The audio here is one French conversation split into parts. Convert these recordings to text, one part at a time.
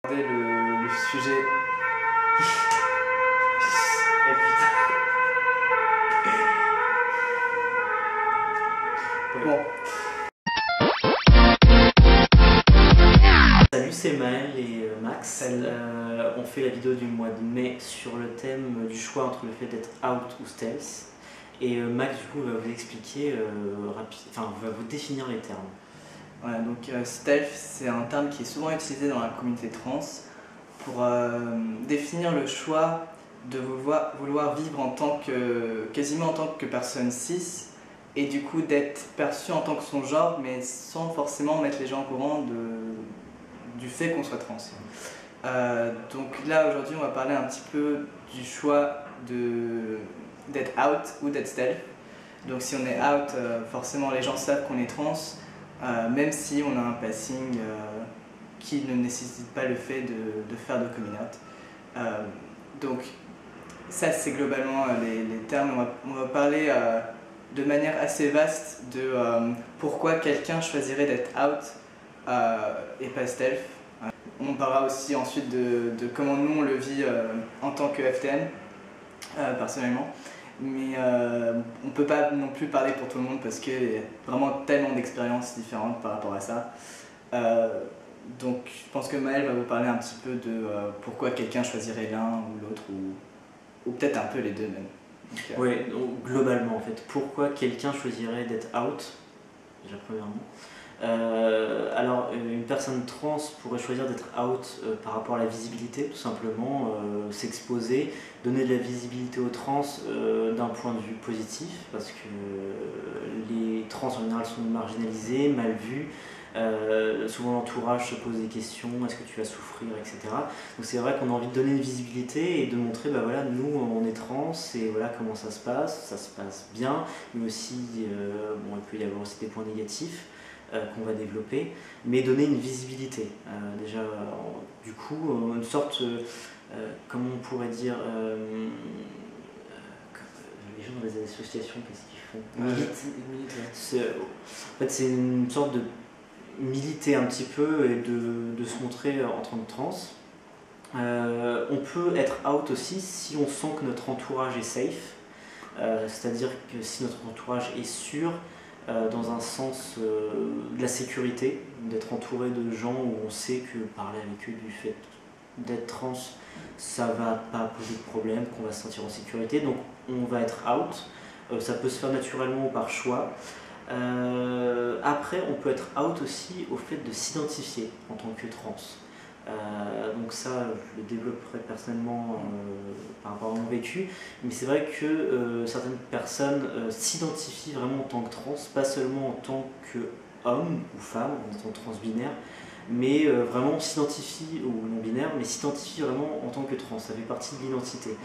Le sujet. Bon. Salut, c'est Maël et Max. Salut. On fait la vidéo du mois de mai sur le thème du choix entre le fait d'être out ou stealth. Et Max du coup va vous expliquer va vous définir les termes. Voilà, donc stealth, c'est un terme qui est souvent utilisé dans la communauté trans pour définir le choix de vouloir vivre quasiment en tant que personne cis, et du coup d'être perçu en tant que son genre, mais sans forcément mettre les gens au courant du fait qu'on soit trans. Donc là aujourd'hui on va parler un petit peu du choix d'être out ou d'être stealth. Donc si on est out, forcément les gens savent qu'on est trans, même si on a un passing qui ne nécessite pas le fait de faire de coming out. Donc ça c'est globalement les termes. On va parler de manière assez vaste de pourquoi quelqu'un choisirait d'être out et pas stealth. On parlera aussi ensuite de comment nous on le vit en tant que FTM personnellement. Mais on ne peut pas non plus parler pour tout le monde parce qu'il y a vraiment tellement d'expériences différentes par rapport à ça. Donc je pense que Maël va vous parler un petit peu de pourquoi quelqu'un choisirait l'un ou l'autre, ou peut-être un peu les deux même. Oui, globalement en fait, pourquoi quelqu'un choisirait d'être out, déjà premièrement. Alors une personne trans pourrait choisir d'être out par rapport à la visibilité, tout simplement, s'exposer, donner de la visibilité aux trans d'un point de vue positif, parce que les trans en général sont marginalisés, mal vus. Souvent l'entourage se pose des questions, est-ce que tu vas souffrir, etc. Donc c'est vrai qu'on a envie de donner une visibilité et de montrer, bah voilà, nous on est trans et voilà comment ça se passe bien, mais aussi, bon, il peut y avoir aussi des points négatifs qu'on va développer, mais donner une visibilité. Déjà, du coup, une sorte, comment on pourrait dire, les gens dans les associations, qu'est-ce qu'ils font? En fait, c'est une sorte de militer un petit peu et de se montrer en tant que trans. On peut être out aussi si on sent que notre entourage est safe, c'est-à-dire que si notre entourage est sûr, dans un sens de la sécurité, d'être entouré de gens où on sait que parler avec eux du fait d'être trans, ça va pas poser de problème, qu'on va se sentir en sécurité, donc on va être out. Ça peut se faire naturellement ou par choix. Après, on peut être out aussi au fait de s'identifier en tant que trans. Donc ça, je le développerai personnellement par rapport à mon vécu, mais c'est vrai que certaines personnes s'identifient vraiment en tant que trans, pas seulement en tant qu'homme ou femme, en tant que transbinaire, mais vraiment s'identifient, ou non-binaire, mais s'identifient vraiment en tant que trans, ça fait partie de l'identité.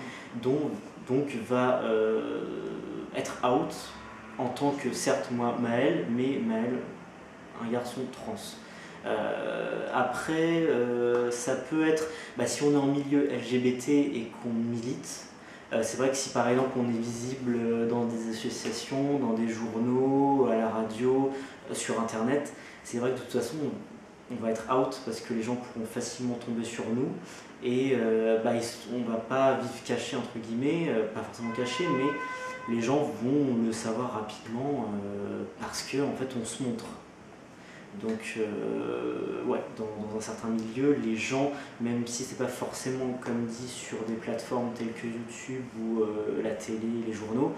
Donc va être out en tant que, certes moi Maël, mais Maël, un garçon trans. Après, ça peut être, si on est en milieu LGBT et qu'on milite, c'est vrai que si par exemple on est visible dans des associations, dans des journaux, à la radio, sur internet, c'est vrai que de toute façon on va être out parce que les gens pourront facilement tomber sur nous et on va pas vivre caché entre guillemets, pas forcément caché, mais les gens vont le savoir rapidement parce que en fait on se montre. Donc ouais, dans un certain milieu, les gens, même si c'est pas forcément comme dit sur des plateformes telles que YouTube ou la télé, les journaux,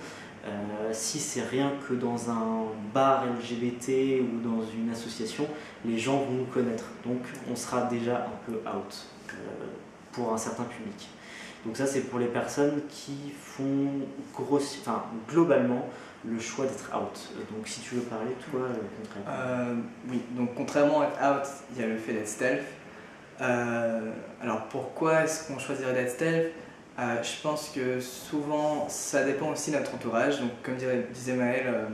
si c'est rien que dans un bar LGBT ou dans une association, les gens vont nous connaître. Donc on sera déjà un peu out pour un certain public. Donc ça c'est pour les personnes qui font globalement le choix d'être out. Donc si tu veux parler, toi, contrairement. Oui, donc contrairement à être out, il y a le fait d'être stealth. Alors pourquoi est-ce qu'on choisirait d'être stealth? Je pense que souvent ça dépend aussi de notre entourage. Donc comme disait Maël,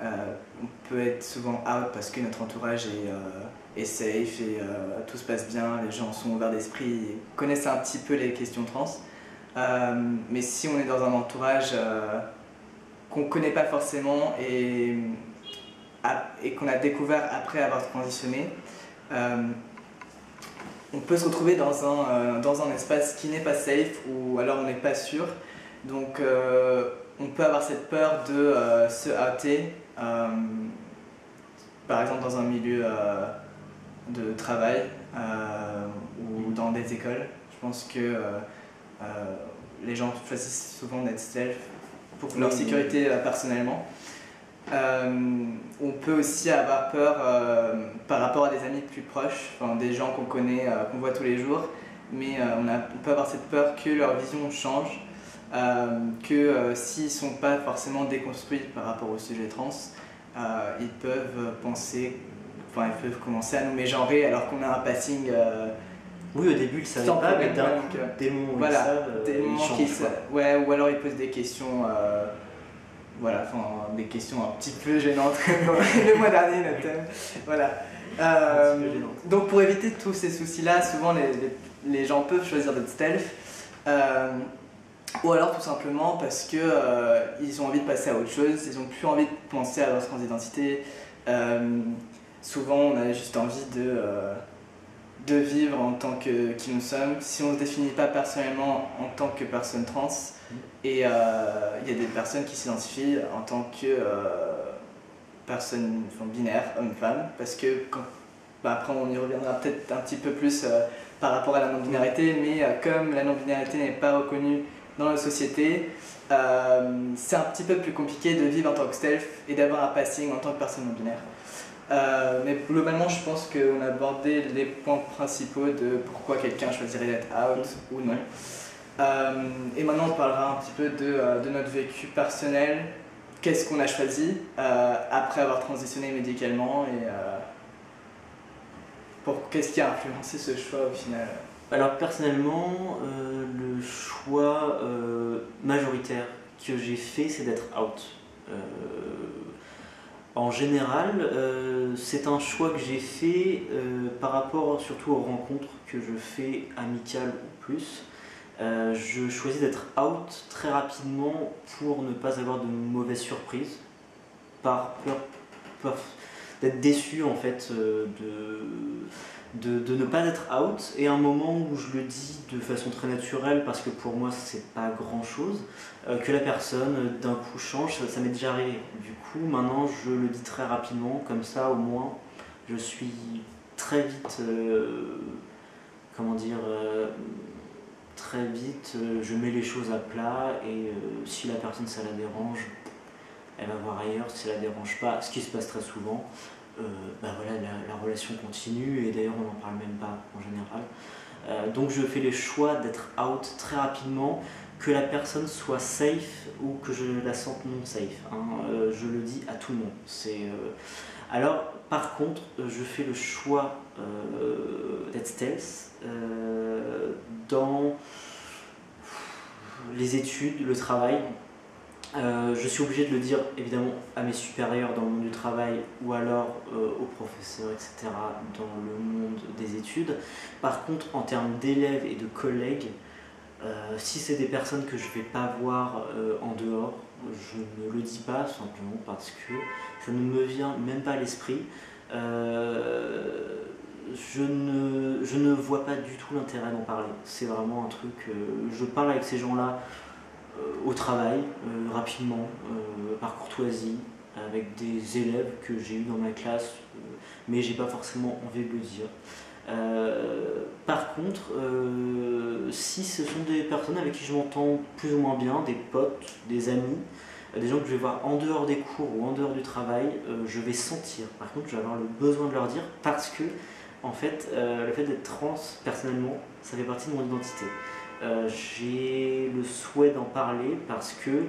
on peut être souvent out parce que notre entourage est safe et tout se passe bien, les gens sont ouverts d'esprit, connaissent un petit peu les questions trans. Mais si on est dans un entourage qu'on ne connaît pas forcément et qu'on a découvert après avoir transitionné, on peut se retrouver dans un espace qui n'est pas safe ou alors on n'est pas sûr. Donc on peut avoir cette peur de se hâter, par exemple dans un milieu de travail ou dans des écoles. Je pense que les gens choisissent souvent d'être stealth pour leur sécurité personnellement. On peut aussi avoir peur par rapport à des amis plus proches, enfin, des gens qu'on connaît, qu'on voit tous les jours, mais on peut avoir cette peur que leur vision change, que s'ils ne sont pas forcément déconstruits par rapport au sujet trans, ils peuvent penser, enfin ils peuvent commencer à nous mégenrer alors qu'on a un passing. Oui, au début ils ne savaient pas, mais d'un coup, dès le moment où ils savent, ils changent. Ouais, ou alors ils posent des questions. Voilà, enfin, des questions un petit peu gênantes comme le mois dernier, notre thème. Voilà. Donc pour éviter tous ces soucis-là, souvent les gens peuvent choisir d'être stealth. Ou alors tout simplement parce que ils ont envie de passer à autre chose, ils n'ont plus envie de penser à leur transidentité. Souvent on a juste envie de vivre en tant que qui nous sommes. Si on ne se définit pas personnellement en tant que personne trans, et il y a des personnes qui s'identifient en tant que personne binaire, homme-femme, parce que après on y reviendra peut-être un petit peu plus par rapport à la non-binarité, mais comme la non-binarité n'est pas reconnue dans la société, c'est un petit peu plus compliqué de vivre en tant que stealth et d'avoir un passing en tant que personne non-binaire. Mais globalement, je pense qu'on a abordé les points principaux de pourquoi quelqu'un choisirait d'être out ou non. Et maintenant, on parlera un petit peu de notre vécu personnel. Qu'est-ce qu'on a choisi après avoir transitionné médicalement et qu'est-ce qui a influencé ce choix au final? Alors personnellement, le choix majoritaire que j'ai fait, c'est d'être out. En général, c'est un choix que j'ai fait par rapport surtout aux rencontres que je fais amicales ou plus. Je choisis d'être out très rapidement pour ne pas avoir de mauvaises surprises, par peur d'être déçu en fait, de ne pas être out, et un moment où je le dis de façon très naturelle parce que pour moi c'est pas grand chose, que la personne d'un coup change, ça m'est déjà arrivé. Du coup maintenant je le dis très rapidement, comme ça au moins je suis très vite, très vite je mets les choses à plat, et si la personne ça la dérange, elle va voir ailleurs. Si ça la dérange pas, ce qui se passe très souvent, voilà, la relation continue, et d'ailleurs on n'en parle même pas en général. Donc je fais le choix d'être out très rapidement, que la personne soit safe ou que je la sente non safe, hein. Je le dis à tout le monde. Alors par contre, je fais le choix d'être stealth dans les études, le travail. Je suis obligé de le dire évidemment à mes supérieurs dans le monde du travail, ou alors aux professeurs, etc. dans le monde des études. Par contre, en termes d'élèves et de collègues, si c'est des personnes que je ne vais pas voir en dehors, je ne le dis pas simplement parce que ça ne me vient même pas à l'esprit. Je ne vois pas du tout l'intérêt d'en parler. C'est vraiment un truc, je parle avec ces gens-là au travail, rapidement, par courtoisie, avec des élèves que j'ai eu dans ma classe, mais j'ai pas forcément envie de le dire. Par contre, si ce sont des personnes avec qui je m'entends plus ou moins bien, des potes, des amis, des gens que je vais voir en dehors des cours ou en dehors du travail, je vais sentir. Par contre, je vais avoir le besoin de leur dire, parce que en fait, le fait d'être trans, personnellement, ça fait partie de mon identité. J'ai le souhait d'en parler parce que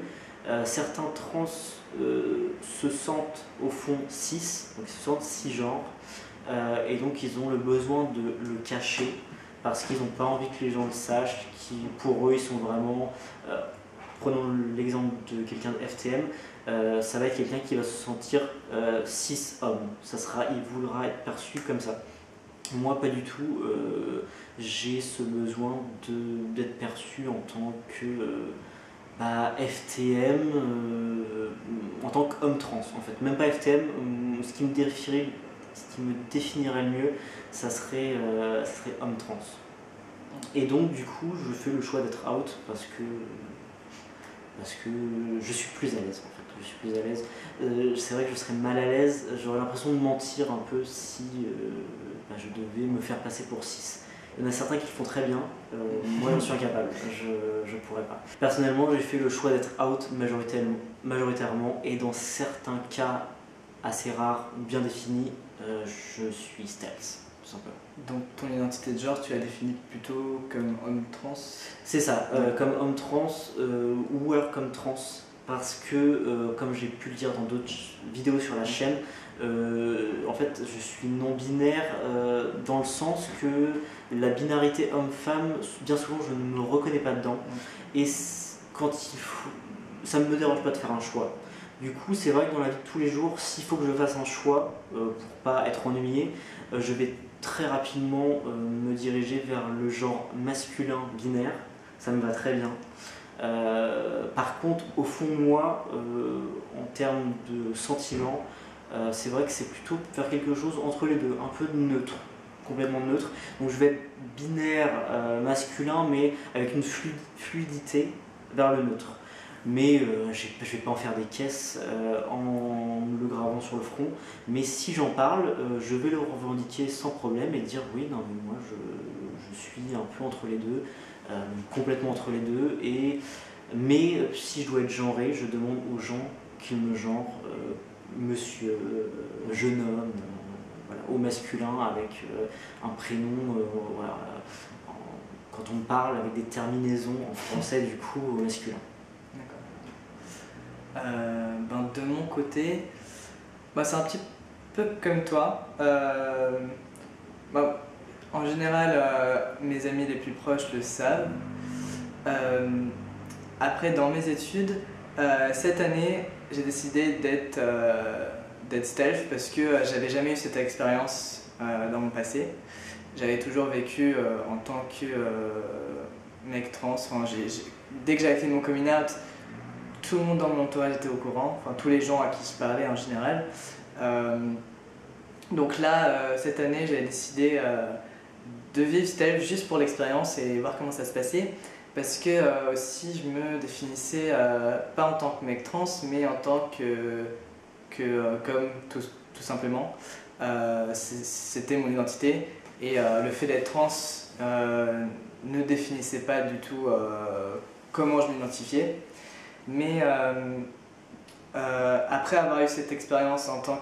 certains trans se sentent au fond cis, donc ils se sentent cisgenres, et donc ils ont le besoin de le cacher parce qu'ils n'ont pas envie que les gens le sachent, qui pour eux ils sont vraiment, prenons l'exemple de quelqu'un de FTM, ça va être quelqu'un qui va se sentir cis homme, il voudra être perçu comme ça. Moi pas du tout, j'ai ce besoin d'être perçu en tant que FTM, en tant qu'homme trans en fait, même pas FTM, ce qui me définit ce qui me définirait le mieux, ça serait homme trans. Et donc du coup je fais le choix d'être out parce que je suis plus à l'aise en fait. Je suis plus à l'aise. C'est vrai que je serais mal à l'aise, j'aurais l'impression de mentir un peu si je devais me faire passer pour cis. Il y en a certains qui le font très bien, moi j'en suis incapable, je pourrais pas. Personnellement j'ai fait le choix d'être out majoritairement et dans certains cas assez rares, bien définis, je suis stealth, tout simplement. Donc ton identité de genre, tu la définis plutôt comme homme trans? C'est ça, comme homme trans ou alors comme trans, parce que comme j'ai pu le dire dans d'autres vidéos sur la chaîne, en fait je suis non binaire dans le sens que la binarité homme-femme, bien souvent je ne me reconnais pas dedans et quand il faut, ça ne me dérange pas de faire un choix. Du coup c'est vrai que dans la vie de tous les jours, s'il faut que je fasse un choix pour pas être ennuyé, je vais très rapidement me diriger vers le genre masculin binaire, ça me va très bien. Par contre, au fond de moi, en termes de sentiments, c'est vrai que c'est plutôt faire quelque chose entre les deux, un peu de neutre, complètement neutre. Donc je vais être binaire masculin, mais avec une fluidité vers le neutre. Mais je vais pas en faire des caisses en me le gravant sur le front. Mais si j'en parle, je vais le revendiquer sans problème et dire oui, non mais moi je suis un peu entre les deux, complètement entre les deux. Mais si je dois être genré, je demande aux gens qu'ils me genrent monsieur, jeune homme, voilà, au masculin avec un prénom, voilà, quand on parle avec des terminaisons en français du coup au masculin. De mon côté, c'est un petit peu comme toi. En général, mes amis les plus proches le savent. Après, dans mes études, cette année, j'ai décidé d'être stealth parce que j'avais jamais eu cette expérience dans mon passé. J'avais toujours vécu en tant que mec trans. Dès que j'avais fait mon coming out, tout le monde dans mon entourage était au courant, enfin tous les gens à qui je parlais en général. Donc là, cette année, j'avais décidé de vivre stealth juste pour l'expérience et voir comment ça se passait. Parce que aussi je me définissais pas en tant que mec trans, mais en tant comme tout simplement. C'était mon identité et le fait d'être trans ne définissait pas du tout comment je m'identifiais. Mais après avoir eu cette expérience en tant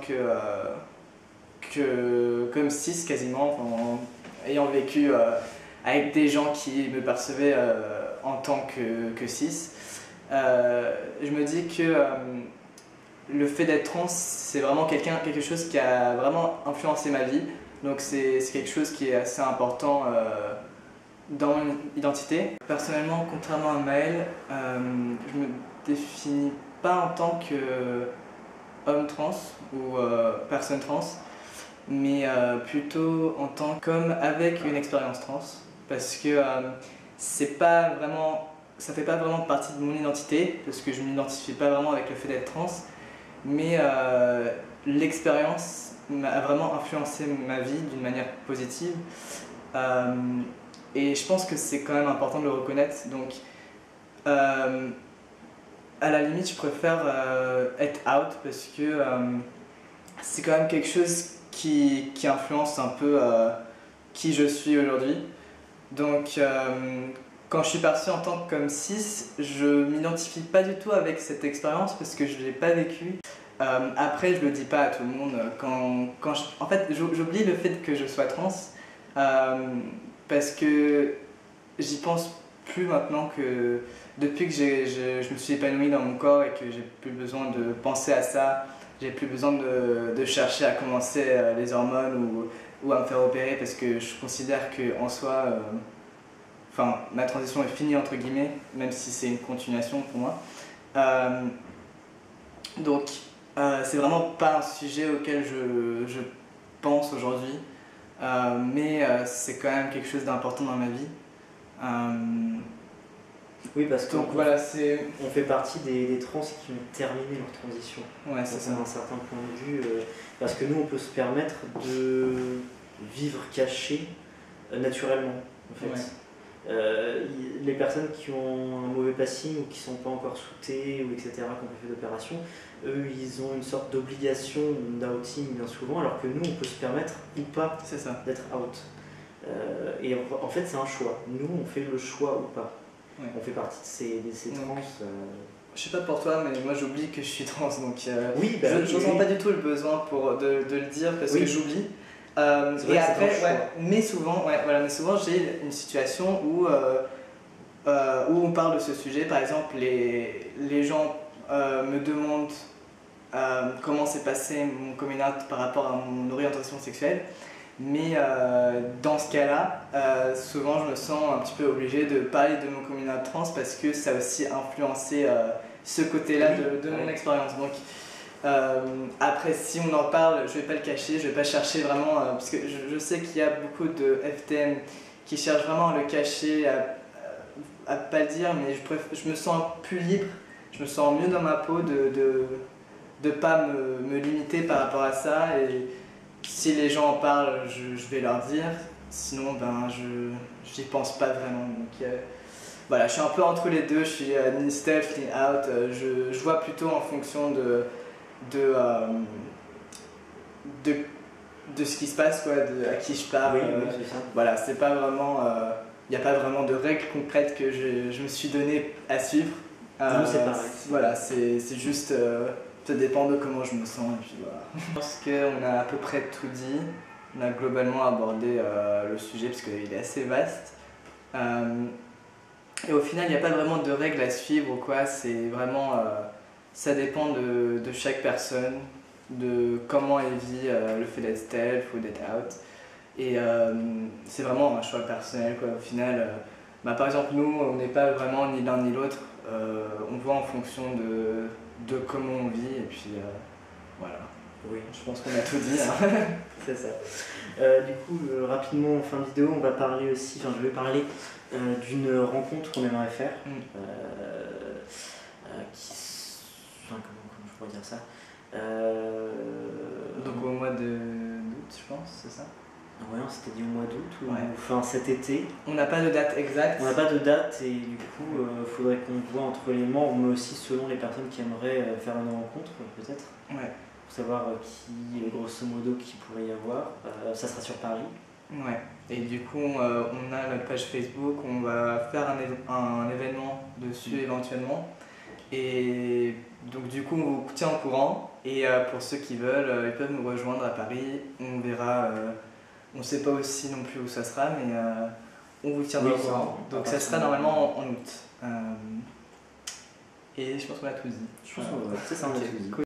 comme cis quasiment, en ayant vécu avec des gens qui me percevaient en tant que cis, je me dis que le fait d'être trans, c'est vraiment quelque chose qui a vraiment influencé ma vie. Donc c'est quelque chose qui est assez important dans mon identité. Personnellement, contrairement à Maël, je me définis pas en tant qu'homme trans ou personne trans, mais plutôt en tant qu'homme avec une expérience trans, parce que ça fait pas vraiment partie de mon identité, parce que je m'identifie pas vraiment avec le fait d'être trans, mais l'expérience a vraiment influencé ma vie d'une manière positive. Et je pense que c'est quand même important de le reconnaître. Donc, à la limite, je préfère être out parce que c'est quand même quelque chose qui influence un peu qui je suis aujourd'hui. Donc, quand je suis parti en tant que comme cis, je m'identifie pas du tout avec cette expérience parce que je l'ai pas vécue. Après, je le dis pas à tout le monde. En fait, j'oublie le fait que je sois trans parce que j'y pense plus maintenant que depuis que je me suis épanoui dans mon corps et que j'ai plus besoin de penser à ça, j'ai plus besoin de chercher à commencer les hormones ou à me faire opérer parce que je considère qu'en soi, ma transition est finie entre guillemets, même si c'est une continuation pour moi. Donc, c'est vraiment pas un sujet auquel je pense aujourd'hui, mais c'est quand même quelque chose d'important dans ma vie. Oui, parce que Donc voilà, c'est... on fait partie des trans qui ont terminé leur transition. Ouais, c'est ça. D'un certain point de vue, parce que nous, on peut se permettre de vivre caché naturellement, en fait. Ouais. Les personnes qui ont un mauvais passing ou qui ne sont pas encore sous-T ou etc., qui ont pas fait d'opération, eux, ils ont une sorte d'obligation d'outing bien souvent, alors que nous, on peut se permettre ou pas d'être out. Et en fait, c'est un choix. Nous, on fait le choix ou pas. Ouais. On fait partie de ces trans. Je sais pas pour toi, mais moi j'oublie que je suis trans, donc oui, bah, je ressens pas du tout le besoin de le dire parce que j'oublie. Et après, mais souvent j'ai une situation où on parle de ce sujet. Par exemple, les gens me demandent comment s'est passé mon coming out par rapport à mon orientation sexuelle. Mais dans ce cas-là, souvent je me sens un petit peu obligé de parler de mon coming out trans parce que ça a aussi influencé ce côté-là de mon expérience. Donc après, si on en parle, je vais pas le cacher, je vais pas chercher vraiment, parce que je sais qu'il y a beaucoup de FTM qui cherchent vraiment à le cacher, à pas le dire, mais je me sens plus libre, je me sens mieux dans ma peau de pas me limiter par rapport à ça. Et si les gens en parlent, je vais leur dire, sinon ben j'y pense pas vraiment. Donc voilà, je suis un peu entre les deux, je suis ni stealth ni out, je vois plutôt en fonction de ce qui se passe, quoi, à qui je parle. C'est ça. Voilà, c'est pas vraiment, il n'y a pas vraiment de règles concrètes que je me suis donné à suivre. Nous, c'est pareil. Voilà, c'est juste, ça dépend de comment je me sens, et puis voilà. Je pense qu'on a à peu près tout dit. On a globalement abordé le sujet parce qu'il est assez vaste. Et au final, il n'y a pas vraiment de règles à suivre ou quoi, c'est vraiment, ça dépend de chaque personne, de comment elle vit le fait d'être stealth ou d'être out. Et c'est vraiment un choix personnel, quoi. Au final, par exemple, nous, on n'est pas vraiment ni l'un ni l'autre, on voit en fonction de comment on vit, et puis voilà. Oui, je pense qu'on a tout dit. Hein. C'est ça. Du coup, rapidement en fin de vidéo, on va parler aussi, je vais parler d'une rencontre qu'on aimerait faire. Comment je pourrais dire ça Donc au mois d'août, je pense, c'est ça? Ouais, on s'était dit au mois d'août ou fin cet été. On n'a pas de date exacte. On n'a pas de date et du coup, il faudrait qu'on voit entre les membres, mais aussi selon les personnes qui aimeraient faire une rencontre, peut-être. Ouais. Pour savoir qui, grosso modo, qui pourrait y avoir. Ça sera sur Paris. Ouais. Et du coup, on a notre page Facebook, on va faire un événement dessus éventuellement. Et donc du coup, on vous tient au courant. Et pour ceux qui veulent, ils peuvent nous rejoindre à Paris. On verra. On ne sait pas aussi non plus où ça sera, mais on vous tiendra au courant. Donc ça sera normalement en août. Et je pense qu'on a tout dit. Je pense qu'on a tout dit.